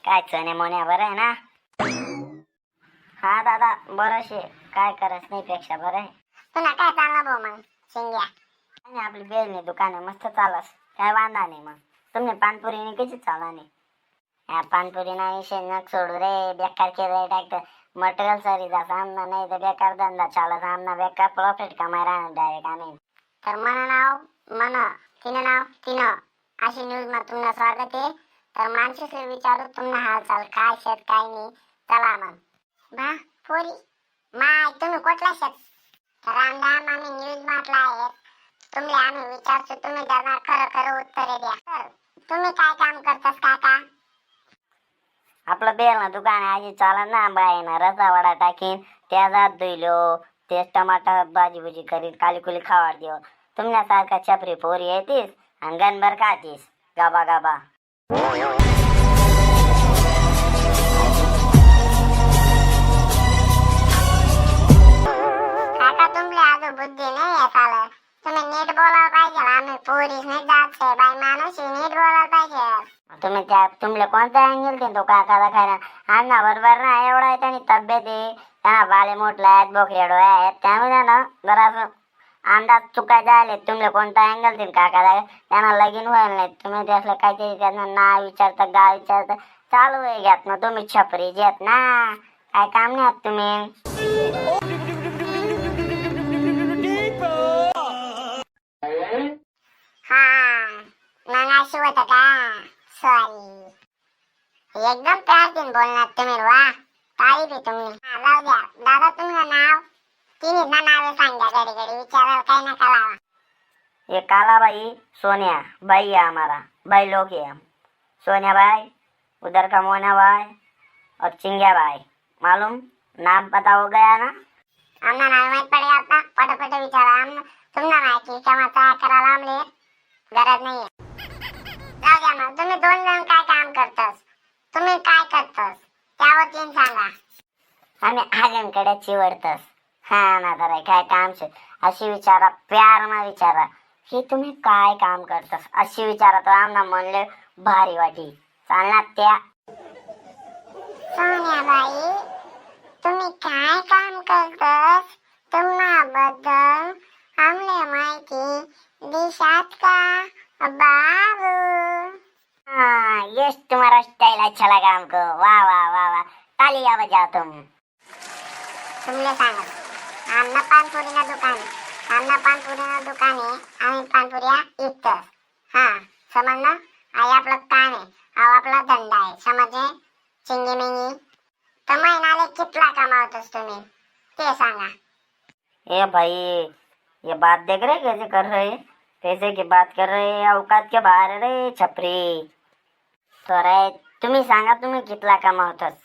काय चणे मोन्या बरं आहे ना? हा दादा बरं शे, काय करत नाही पेक्षा बरं आहे. तुला काय चालला भाऊ मग शिंग्या? आणि आपली बेलनी दुकान आहे मस्त चालस, काय वांदा नाही. मग तुम्ही पानपुरीने किती चाला नाही? या पानपुरी नाही शेणक सोडू रे, बेकार केलं डायरेक्ट मटेरियल सरी जा सामना नाही तर बेकार धंदा चालत सामना बेकार प्रॉफिट कमाय राहणार डायरेक्ट आम्ही. तर म्हणा तिनं अशी न्यूज मध्ये तुमचं स्वागत आहे. तर माणसाला विचारू तुमना हालचाल काय शेत काय नाही. चला मग बा पोरी माय तुम्ही कुठला शेत? तर रामराम आम्ही न्यूज मारला आहे. तुम्ही आम्ही विचारतो तुम्ही त्यांना खरं खरं उत्तरे द्या. तर तुम्ही काय काम करतास काका? आपलं बेलना दुकान आहे आजी चाला ना, बायना रसा वडा टाकीन त्या जात धुईलो तेच टमाटर भाजी भुजी करीन काली कुली खावाड देव. तुमच्यासारखा चपरी पोरी येतीस आणि गणभर खातीस गाबा गाबा. काका तुमले आज बुद्धी नाही आहे साला. तुम्ही नीट बोलायला पाहिजे. आम्ही पोरीस नाही जात आहे बाई माणूस नीट बोलायला पाहिजे. तुम्ही त्या तुमले कोणता अँगल देतो काकाला खायला? अण्णा बरोबर ना एवढा आहे त्यांनी तब्येत आहे, त्यांना बाले मोठले आहेत बोकड्या डोळे आहेत, त्यामुळे ना जरा अंदाज चुकायचे आले. तुमले कोणता अँगल देईन काकाला? त्यांना लगीन व्हायला नाही, तुम्ही त्यासलं काहीतरी त्यांना नाव विचारता गाव विचारता चालू आहे घ्यात ना. तुम्ही छपरी जेत ना, काय काम नाही आहात तुम्ही. हा मग अशी होतं का? सॉरी. एकदम प्यार दिन बोलणार तुम्ही. वा तारीफ आहे तुम्ही. जाऊ द्या दादा तुमचं नाव तिने ना नावे सांगा घडी घडी विचारायला काही नका लावा. ये काला भाई सोनिया भाई है हमारा, भाई लोग है हम. सोनिया भाई उधर का मोना भाई और चिंग्या भाई. मालूम नाम पता हो गया ना? आमना नाव माहित पडे आता पटापट विचारा. आमना तुमना माहिती कामाचा करायला आमले गरज नाहीये. जाऊ द्या मग तुम्ही दोन जण काय काम करतास? तुम्ही काय करतास त्यावर तीन सांगा. आम्ही आजनकडे चिवडतस. हा ना तर काय काम शे अशी विचारा, प्यार ना विचारा हे तुम्ही काय काम करतस अशी विचारा तर आमना म्हणले भारी वाटी चालणार त्या. सोन्याबाई तुम्ही काय काम करतास? तुम्हाबद्दल आमले माहिती दिशात का बाबू? हाँ यस तुम्हारा स्टाइल अच्छा लगा हमको. वाह वाह वाह वाह, तालियां बजाओ तुम. तुमले सांगत आमना पानपुरीना दुकान आहे. आमना पानपुरीना दुकान आहे. आम्ही पानपुऱ्या विकतोस. हा समजलं? आई आपलं काम आहे, हा आपला धंदा आहे. समजले? चिंगी मिंगी तर महिन्याला कितला कमावतोस तुम्ही ते सांगा. ए भाई ये बात देख रहे कैसे कर रहे, पैसे की बात कर रहे, औकात के बाहर है रे छपरी. तो रे तुम्ही सांगा तुम्ही कितला कमावतोस?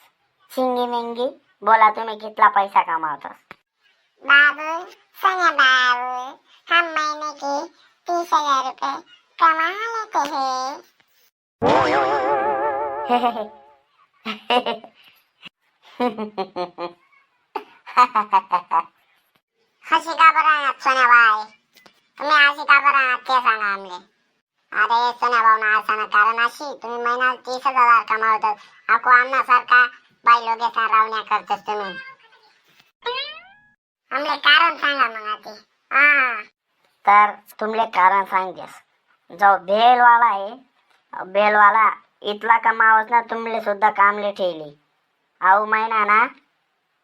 चिंगी मिंगी बोला तुम्ही कितला पैसा कमावतोस? बाबू सन्या बाबू हम महीने के 30,000 रुपए कमा लेते हैं. हसी का बरं सोन्या बाई? तुम्ही हसी का बरं ते सांगा आमले. अरे सोन्या भाऊ ना असं ना कारण अशी तुम्ही महिन्याला 30,000 कमावतात. अको आमना सारखा बाई लोकेचा रावण्या करतोस तुम्ही. आमले कारण सांगा मग आधी. हा तर तुमले कारण सांगतेस. जो भेलवाला आहे भेलवाला इतला कमावस ना तुमले सुद्धा कामले ठेवली. आऊ महिना ना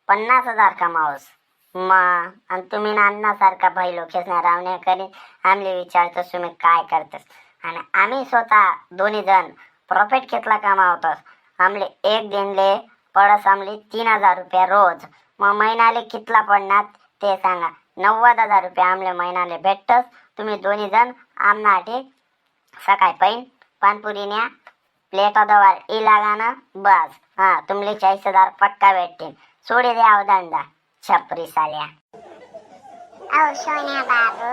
50,000 कमावस मग. आणि तुम्ही नान्नासारखा भाई लोकेस ना रावण्या करीन आमले विचारतोस तुम्ही काय करतस. आणि आम्ही स्वतः दोन्ही जण प्रॉफिट कितला कमावतोस. आमले एक दिनले पडस आमले 3,000 रुपया रोज. मग महिन्याले कितला पडणार ते सांगा. 90,000 रुपये आमले महिन्याले भेटतस. तुम्ही दोन्ही जण आमनासाठी सकाळी पैन पानपुरी न्या प्लेट दवार ई लागाना बस. हा तुमले 40,000 पक्का भेटतील. सोडी द्या धंदा छपरी साल्या. ओ सोनिया बाबू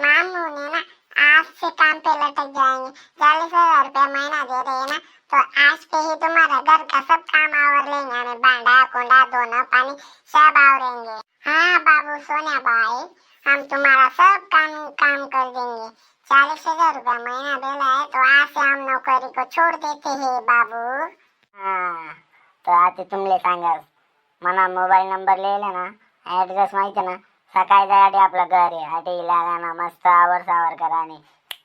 मामू ने ना आज से काम पे लटक जाएंगे. 40,000 रुपया महीना दे रहे हैं ना तो आज पे ही तुम्हारा घर का सब काम आवर लेंगे. हमें बांधा कोंडा धोना पानी सब आवरेंगे. हाँ बाबू सोनिया भाई हम तुम्हारा सब काम कर देंगे. 40,000 रुपया महीना दे रहा है तो आज से हम नौकरी को छोड़ देते हैं बाबू. हा तर आता तुमले सांगा मला मोबाईल नंबर लिहिले ना ॲड्रेस माहिती ना सकाळी जायसाठी आपलं घर आहे आटे लागा ना मस्त आवर सावर करा आणि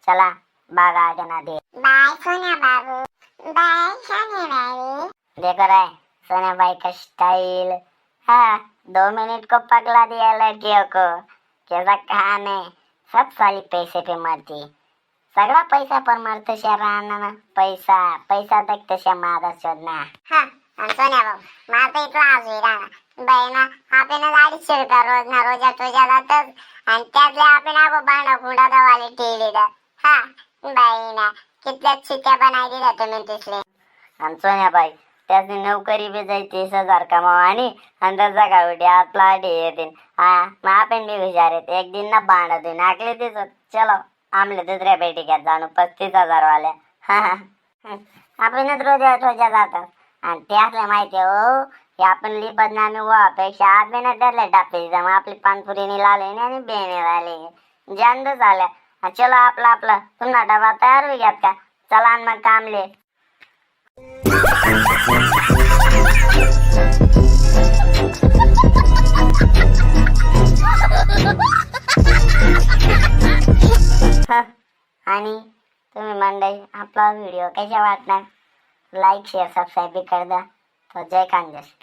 चला बागा आटे ना दे बाय सोन्या बाबू बाय सोन्या बाबू देखो रहा है सोना भाई का स्टाइल हाँ 2 मिनट को पगला दिया लड़कियों को कैसा काम है सब साली पैसे पे मरती सगळा पैसा पर मरत शहरांना ना पैसा पैसा देखते शे मादा शोधना हा आणि सोन्या भाऊ मला तर इथं आजही राहणार बाई ना आपण 250 रुपये रोज ना रोजा तुझ्या जातात आणि त्यातले आपण आपण भांडा कुंडा दवाले ठेवले तर हा बाई ना कितल्या चित्या बनाय दिल्या तुम्ही तिसरे आणि सोन्याबाई त्यासनी नोकरी बी जाई 30,000 कमावा आणि त्याचा काय उड्या आपला आडी येते हा मग आपण बी हुशार आहेत एक दिन ना भांडा देऊन आकले तेच चलो आमले दुसऱ्या बैठकीत जाणू 35,000 वाल्या हा हा आपणच रोजा जातात आणि त्यातल्या माहिती हो हे आपण ली बदनामी व्हापेक्षा आपण त्यातल्या डापे मग आपली पानपुरीने लावले आणि बेने राहिले जांद झाल्या चलो आपला पुन्हा डबा तयार होई घ्यात का चला आणि मग कामले आणि तुम्ही मंडळी आपला व्हिडिओ कशा वाटणार लाईक शेअर सबस्क्राईब बी कर द्या तो जय खानदेश